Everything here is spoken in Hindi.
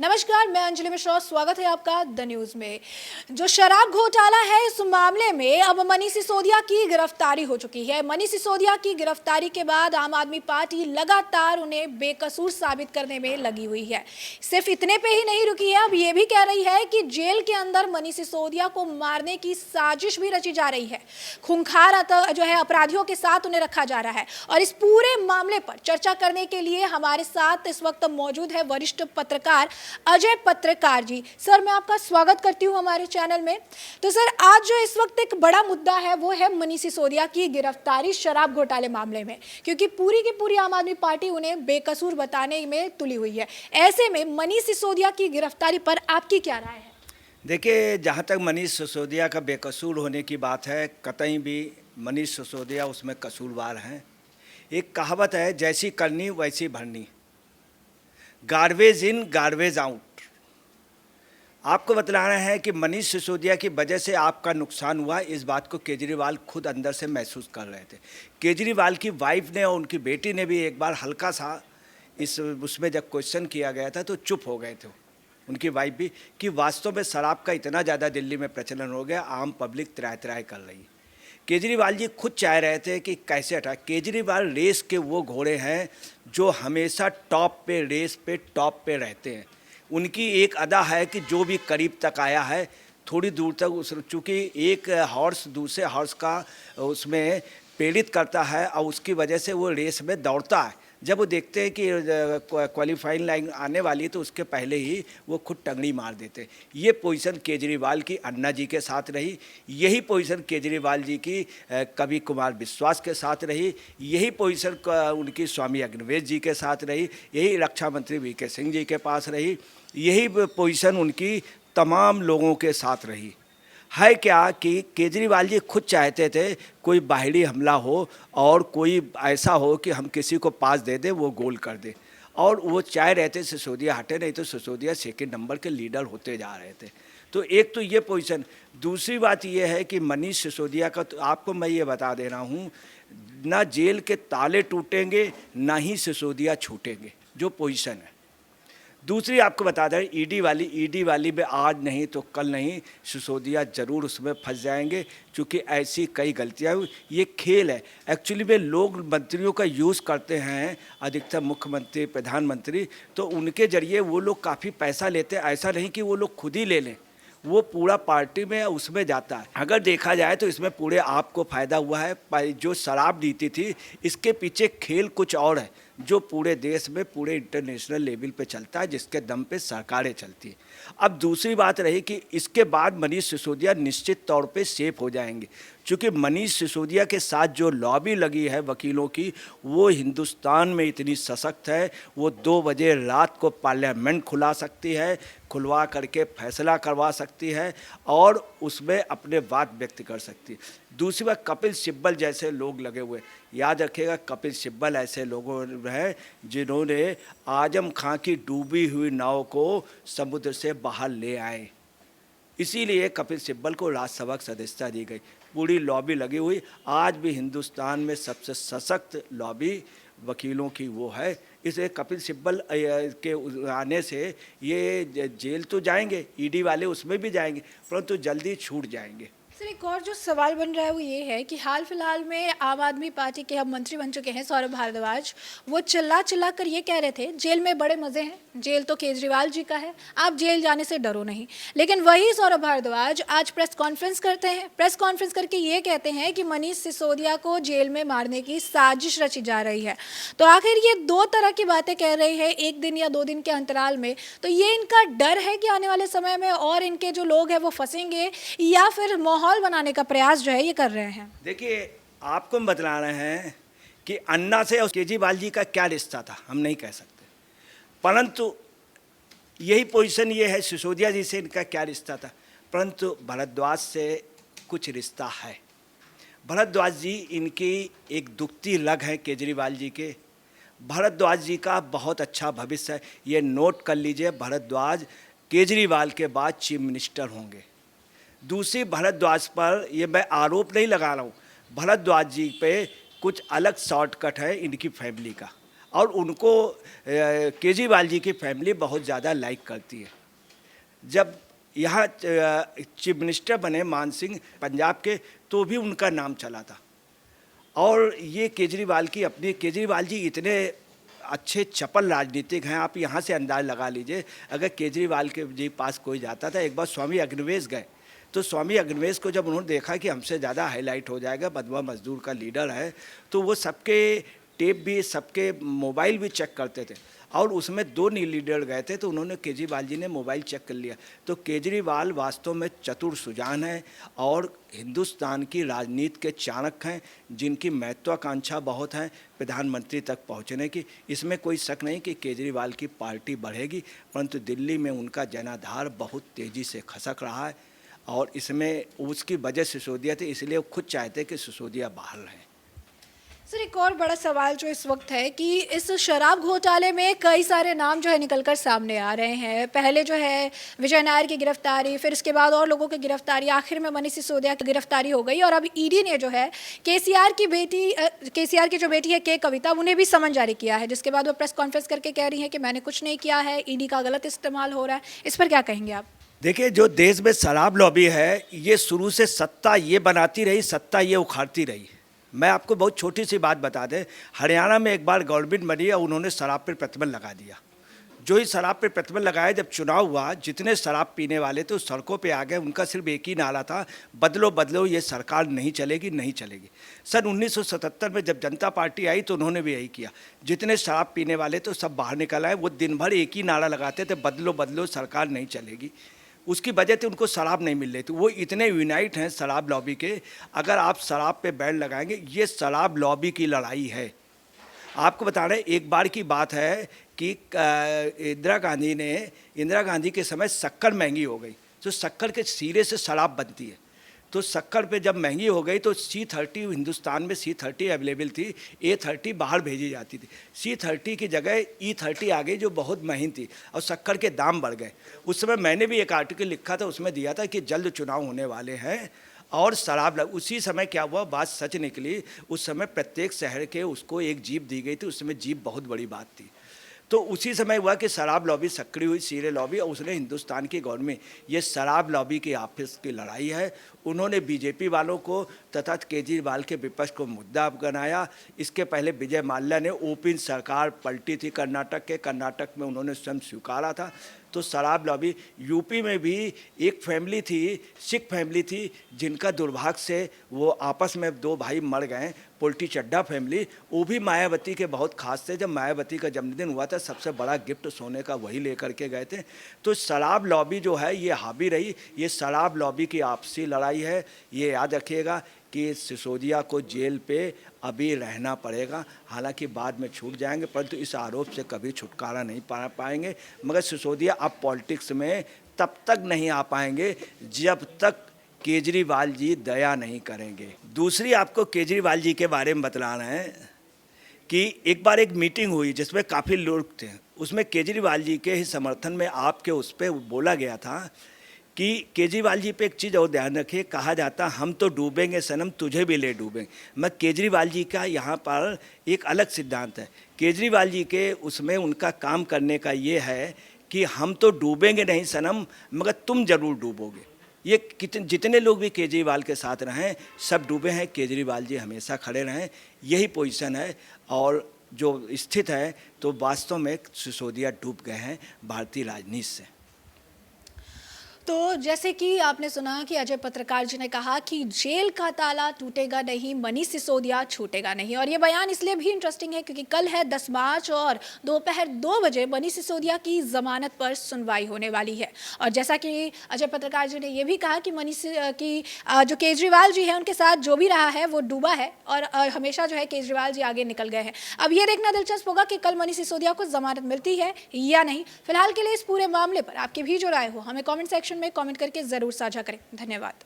नमस्कार, मैं अंजलि मिश्रा। स्वागत है आपका द न्यूज में। जो शराब घोटाला है, इस मामले में अब मनीष सिसोदिया की गिरफ्तारी हो चुकी है। मनीष सिसोदिया की गिरफ्तारी के बाद आम आदमी पार्टी लगातार उन्हें बेकसूर साबित करने में लगी हुई है। सिर्फ इतने पे ही नहीं रुकी है, अब ये भी कह रही है कि जेल के अंदर मनीष सिसोदिया को मारने की साजिश भी रची जा रही है। खूंखार जो है अपराधियों के साथ उन्हें रखा जा रहा है। और इस पूरे मामले पर चर्चा करने के लिए हमारे साथ इस वक्त मौजूद है वरिष्ठ पत्रकार अजय पत्रकार जी। सर, मैं आपका स्वागत करती हूं हमारे चैनल में। तो सर, आज जो इस वक्त एक बड़ा मुद्दा है वो है मनीष सिसोदिया की गिरफ्तारी शराब घोटाले मामले में, क्योंकि पूरी की पूरी आम आदमी पार्टी उन्हें बेकसूर बताने में तुली हुई है। ऐसे में मनीष सिसोदिया की गिरफ्तारी पर आपकी क्या राय है? देखिए, जहाँ तक मनीष सिसोदिया का बेकसूर होने की बात है, कतई भी मनीष सिसोदिया उसमें कसूरवार हैं। एक कहावत है, जैसी करनी वैसी भरनी, गार्बेज इन गार्बेज आउट। आपको बतलाना है कि मनीष सिसोदिया की वजह से आपका नुकसान हुआ, इस बात को केजरीवाल खुद अंदर से महसूस कर रहे थे। केजरीवाल की वाइफ ने और उनकी बेटी ने भी एक बार हल्का सा उसमें जब क्वेश्चन किया गया था तो चुप हो गए थे उनकी वाइफ भी, कि वास्तव में शराब का इतना ज़्यादा दिल्ली में प्रचलन हो गया, आम पब्लिक त्राय त्राय कर रही। केजरीवाल जी खुद चाह रहे थे कि कैसे हटा। केजरीवाल रेस के वो घोड़े हैं जो हमेशा टॉप पे, रेस पे टॉप पे रहते हैं। उनकी एक अदा है कि जो भी करीब तक आया है, थोड़ी दूर तक उस, चूँकि एक हॉर्स दूसरे हॉर्स का उसमें प्रेरित करता है और उसकी वजह से वो रेस में दौड़ता है। जब वो देखते हैं कि क्वालिफाइंग लाइन आने वाली है तो उसके पहले ही वो खुद टंगड़ी मार देते। ये पोजीशन केजरीवाल की अन्ना जी के साथ रही, यही पोजीशन केजरीवाल जी की कवि कुमार विश्वास के साथ रही, यही पोजीशन उनकी स्वामी अग्निवेश जी के साथ रही, यही रक्षा मंत्री वीके सिंह जी के पास रही, यही पोजीशन उनकी तमाम लोगों के साथ रही। है क्या कि केजरीवाल जी खुद चाहते थे कोई बाहरी हमला हो और कोई ऐसा हो कि हम किसी को पास दे दें, वो गोल कर दे, और वो चाह रहे थे सिसोदिया हटे, नहीं तो सिसोदिया सेकंड नंबर के लीडर होते जा रहे थे। तो एक तो ये पोजीशन। दूसरी बात ये है कि मनीष सिसोदिया का, तो आपको मैं ये बता दे रहा हूँ, ना जेल के ताले टूटेंगे ना ही सिसोदिया छूटेंगे, जो पोजीशन है। दूसरी आपको बता दें, ईडी वाली में आज नहीं तो कल नहीं सिसोदिया ज़रूर उसमें फंस जाएंगे, क्योंकि ऐसी कई गलतियाँ हुई। ये खेल है एक्चुअली में। लोग मंत्रियों का यूज़ करते हैं, अधिकतर मुख्यमंत्री, प्रधानमंत्री, तो उनके ज़रिए वो लोग काफ़ी पैसा लेते हैं। ऐसा नहीं कि वो लोग खुद ही ले लें, वो पूरा पार्टी में उसमें जाता है। अगर देखा जाए तो इसमें पूरे आपको फ़ायदा हुआ है। जो शराब नीति थी, इसके पीछे खेल कुछ और है, जो पूरे देश में, पूरे इंटरनेशनल लेवल पे चलता है, जिसके दम पे सरकारें चलती हैं। अब दूसरी बात रही कि इसके बाद मनीष सिसोदिया निश्चित तौर पे सेफ हो जाएंगे, क्योंकि मनीष सिसोदिया के साथ जो लॉबी लगी है वकीलों की, वो हिंदुस्तान में इतनी सशक्त है। वो 2 बजे रात को पार्लियामेंट खुला सकती है, खुलवा करके फैसला करवा सकती है और उसमें अपने बात व्यक्त कर सकती है। दूसरी बात, कपिल सिब्बल जैसे लोग लगे हुए, याद रखिएगा, कपिल सिब्बल ऐसे लोगों हैं जिन्होंने आजम खां की डूबी हुई नाव को समुद्र से बाहर ले आए। इसीलिए कपिल सिब्बल को राज्यसभा सदस्यता दी गई। पूरी लॉबी लगी हुई। आज भी हिंदुस्तान में सबसे सशक्त लॉबी वकीलों की वो है। इसलिए कपिल सिब्बल के आने से ये जेल तो जाएंगे, ईडी वाले उसमें भी जाएंगे, परंतु जल्दी छूट जाएंगे। सर, एक और जो सवाल बन रहा है वो ये है कि हाल फिलहाल में आम आदमी पार्टी के अब मंत्री बन चुके हैं सौरभ भारद्वाज, वो चिल्ला चिल्ला कर ये कह रहे थे जेल में बड़े मज़े हैं, जेल तो केजरीवाल जी का है, आप जेल जाने से डरो नहीं। लेकिन वही सौरभ भारद्वाज आज प्रेस कॉन्फ्रेंस करते हैं, प्रेस कॉन्फ्रेंस करके ये कहते हैं कि मनीष सिसोदिया को जेल में मारने की साजिश रची जा रही है। तो आखिर ये 2 तरह की बातें कह रही है 1 दिन या 2 दिन के अंतराल में। तो ये इनका डर है कि आने वाले समय में और इनके जो लोग हैं वो फंसेंगे, या फिर माहौल बनाने का प्रयास जो है ये कर रहे हैं? देखिए, आपको हम बतला रहे हैं कि अन्ना से और केजरीवाल जी का क्या रिश्ता था, हम नहीं कह सकते, परंतु यही पोजीशन ये है, सिसोदिया जी से इनका क्या रिश्ता था, परंतु भरद्वाज से कुछ रिश्ता है। भरद्वाज जी इनकी एक दुखती लग है केजरीवाल जी के। भरद्वाज जी का बहुत अच्छा भविष्य है, ये नोट कर लीजिए, भरद्वाज केजरीवाल के बाद चीफ मिनिस्टर होंगे। दूसरी, भरद्वाज पर ये मैं आरोप नहीं लगा रहा हूँ, भरद्वाज जी पे कुछ अलग शॉर्टकट है इनकी फैमिली का। और उनको केजरीवाल जी की फैमिली बहुत ज़्यादा लाइक करती है। जब यहाँ चीफ मिनिस्टर बने मान सिंह पंजाब के, तो भी उनका नाम चला था। और ये केजरीवाल जी इतने अच्छे चपल राजनीतिक हैं, आप यहाँ से अंदाज लगा लीजिए। अगर केजरीवाल के जी पास कोई जाता था, एक बार स्वामी अग्निवेश गए, तो स्वामी अग्निवेश को जब उन्होंने देखा कि हमसे ज़्यादा हाईलाइट हो जाएगा, बदवा मजदूर का लीडर है, तो वो सबके टेप भी, सबके मोबाइल भी चेक करते थे। और उसमें 2 लीडर गए थे, तो उन्होंने केजरीवाल जी ने मोबाइल चेक कर लिया। तो केजरीवाल वास्तव में चतुर सुजान है और हिंदुस्तान की राजनीति के चाणक्य हैं, जिनकी महत्वाकांक्षा बहुत है प्रधानमंत्री तक पहुंचने की। इसमें कोई शक नहीं कि केजरीवाल की पार्टी बढ़ेगी, परंतु दिल्ली में उनका जनाधार बहुत तेज़ी से खसक रहा है और इसमें उसकी वजह सिसोदिया थी, इसलिए वो खुद चाहते कि सिसोदिया बाहर रहें। सर, एक और बड़ा सवाल जो इस वक्त है कि इस शराब घोटाले में कई सारे नाम जो है निकलकर सामने आ रहे हैं। पहले जो है विजय नायर की गिरफ्तारी, फिर इसके बाद और लोगों की गिरफ्तारी, आखिर में मनीष सिसोदिया की गिरफ्तारी हो गई और अब ईडी ने जो है केसीआर की जो बेटी है के कविता, उन्हें भी समन जारी किया है, जिसके बाद वो प्रेस कॉन्फ्रेंस करके कह रही है कि मैंने कुछ नहीं किया है, ईडी का गलत इस्तेमाल हो रहा है। इस पर क्या कहेंगे आप? देखिए, जो देश में शराब लॉबी है, ये शुरू से सत्ता ये बनाती रही, सत्ता ये उखाड़ती रही। मैं आपको बहुत छोटी सी बात बता दें, हरियाणा में एक बार गवर्नमेंट बनी और उन्होंने शराब पर प्रतिबंध लगा दिया। जो ही शराब पर प्रतिबंध लगाया, जब चुनाव हुआ, जितने शराब पीने वाले थे उस सड़कों पे आ गए। उनका सिर्फ एक ही नारा था, बदलो बदलो, ये सरकार नहीं चलेगी, नहीं चलेगी। सन 1977 में जब जनता पार्टी आई तो उन्होंने भी यही किया। जितने शराब पीने वाले थे सब बाहर निकल आए। वो दिन भर एक ही नारा लगाते थे, बदलो बदलो, सरकार नहीं चलेगी। उसकी वजह से उनको शराब नहीं मिल रही थी। वो इतने यूनाइट हैं शराब लॉबी के, अगर आप शराब पे बैन लगाएंगे, ये शराब लॉबी की लड़ाई है। आपको बता रहे, एक बार की बात है कि इंदिरा गांधी के समय शक्कर महंगी हो गई, तो शक्कर के सीरे से शराब बनती है। तो शक्कर पे जब महंगी हो गई तो C30 हिंदुस्तान में C30 अवेलेबल थी, A30 बाहर भेजी जाती थी। C30 की जगह E30 आ गई जो बहुत महंगी थी और शक्कर के दाम बढ़ गए। उस समय मैंने भी एक आर्टिकल लिखा था, उसमें दिया था कि जल्द चुनाव होने वाले हैं और शराब उसी समय क्या हुआ, बात सच निकली। उस समय प्रत्येक शहर के उसको एक जीप दी गई थी, उस समय जीप बहुत बड़ी बात थी। तो उसी समय हुआ कि शराब लॉबी सक्रिय हुई, सीरे लॉबी, और उसने हिंदुस्तान की गवर्नमेंट, ये शराब लॉबी की आपस की लड़ाई है। उन्होंने बीजेपी वालों को तथा केजरीवाल के विपक्ष को मुद्दा बनाया। इसके पहले विजय माल्या ने ओपन सरकार पलटी थी कर्नाटक में उन्होंने स्वयं स्वीकारा था। तो शराब लॉबी यूपी में भी एक फैमिली थी, सिख फैमिली थी, जिनका दुर्भाग्य से वो आपस में 2 भाई मर गए, पोल्टी चड्ढा फैमिली। वो भी मायावती के बहुत खास थे। जब मायावती का जन्मदिन हुआ था, सबसे बड़ा गिफ्ट सोने का वही लेकर के गए थे। तो शराब लॉबी जो है ये हावी रही। ये शराब लॉबी की आपसी लड़ाई है। ये याद रखिएगा कि सिसोदिया को जेल पे अभी रहना पड़ेगा, हालांकि बाद में छूट जाएंगे, परंतु इस आरोप से कभी छुटकारा नहीं पा पाएंगे। मगर सिसोदिया अब पॉलिटिक्स में तब तक नहीं आ पाएंगे जब तक केजरीवाल जी दया नहीं करेंगे। दूसरी आपको केजरीवाल जी के बारे में बतला रहे हैं कि एक बार एक मीटिंग हुई जिसमें काफ़ी लोग थे। उसमें केजरीवाल जी के ही समर्थन में आपके उस पर बोला गया था कि केजरीवाल जी पे एक चीज़ और ध्यान रखिए, कहा जाता हम तो डूबेंगे सनम, तुझे भी ले डूबेंगे। मैं केजरीवाल जी का यहाँ पर एक अलग सिद्धांत है। केजरीवाल जी के उसमें उनका काम करने का ये है कि हम तो डूबेंगे नहीं सनम, मगर तुम ज़रूर डूबोगे। ये जितने लोग भी केजरीवाल के साथ रहें सब डूबे हैं, केजरीवाल जी हमेशा खड़े रहें, यही पोजीशन है। और जो स्थित है तो वास्तव में सिसोदिया डूब गए हैं भारतीय राजनीति से। तो जैसे कि आपने सुना कि अजय पत्रकार जी ने कहा कि जेल का ताला टूटेगा नहीं, मनीष सिसोदिया छूटेगा नहीं। और ये बयान इसलिए भी इंटरेस्टिंग है क्योंकि कल है 10 मार्च और दोपहर 2 बजे मनीष सिसोदिया की जमानत पर सुनवाई होने वाली है। और जैसा कि अजय पत्रकार जी ने यह भी कहा कि मनीष की जो केजरीवाल जी हैं उनके साथ जो भी रहा है वो डूबा है और हमेशा जो है केजरीवाल जी आगे निकल गए हैं। अब ये देखना दिलचस्प होगा कि कल मनीष सिसोदिया को जमानत मिलती है या नहीं। फिलहाल के लिए इस पूरे मामले पर आपकी भी जो राय हो हमें कॉमेंट सेक्शन में कमेंट करके जरूर साझा करें। धन्यवाद।